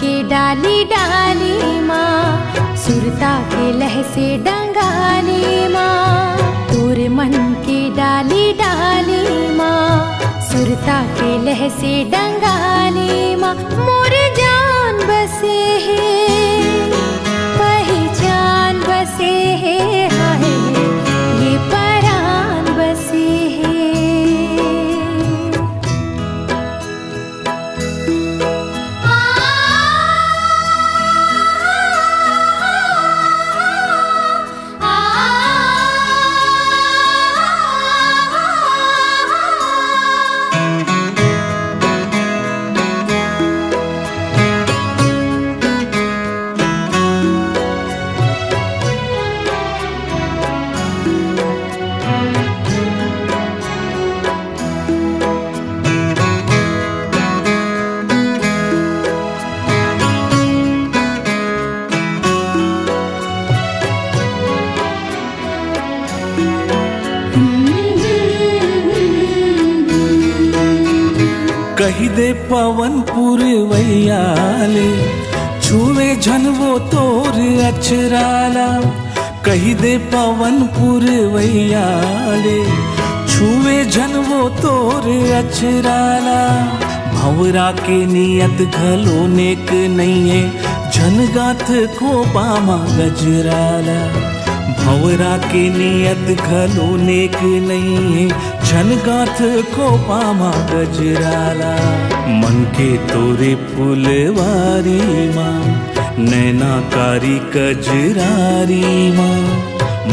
के डाली डाली माँ, सुरता के लह से डंगाली माँ। तोरे मन के डाली डाली माँ, सुरता के लह से डंगाली माँ। मोर जान बसे है पहचान बसे है, हाय ये परान बसे है। कही दे पवन पुरवैयाले, छुवे झनवो तोर अचराला। कही दे पवन पुरवैयाले, छुवे झनवो तोर अचराला। भंवरा के नियत घलो नेक नहीं है, झनगाथ को पामा गजराला। भंवरा के नियत घलो नेक नहीं है, झनगाथ को पामा गजराला। मन के तोरे फुलवारी माँ, नैनाकारी कजरारी माँ।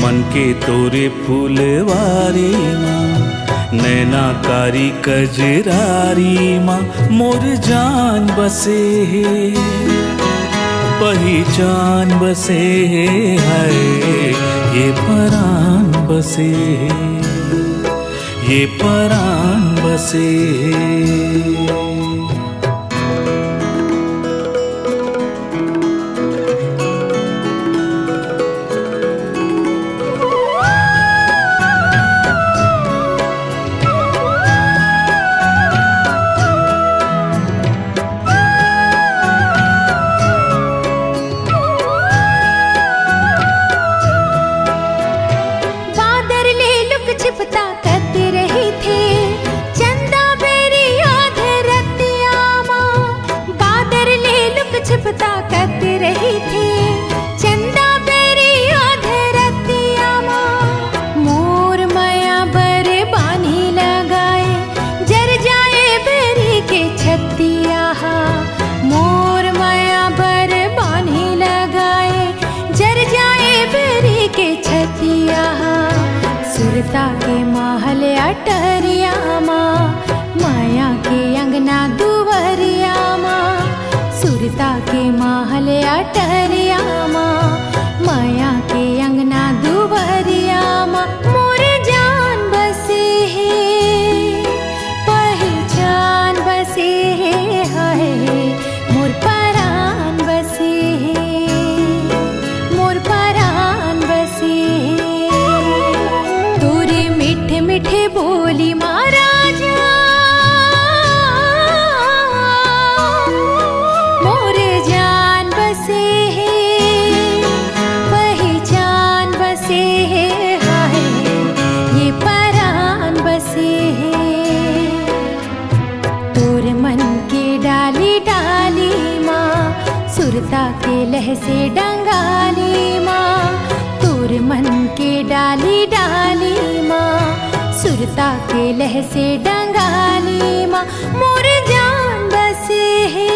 मन के तोरे फुलवारी माँ, नैनाकारी कजरारी माँ। मोर जान बसे है पहचान बसे है, हाय ये परान बसे है, ये परान बसे है। छिपता करते रही थे चंदा बेरी याद रतिया माँ। बादर ले लुक छिपता करते रही थे चंदा बेरी याद रतिया माँ। मोर माया बरे बानी लगाए, जर जाए बेरी के छतिया। मोर माया बरे बानी लगाए, जर जाए बेरी के छतिया। सुरता के महल अटरिया माँ, माया के अंगना दुवरिया माँ। सुरता के महल अटरिया माँ, माया के अंगना दुवरिया माँ। मोर जान बसे है पहचान बसे है, हाय मोर परान बसे है, मोर परान बसे है। मीठे मीठे बोली महाराजा, मोर जान बसे है पहचान बसे है, हाय ये परान बसे है। तोर मन के डाली डाली माँ, सुरता के लह से डंगाली माँ। तोर मन के डाली डाली माँ, सुरता के लह से डंगाली माँ। मोर जान बसे है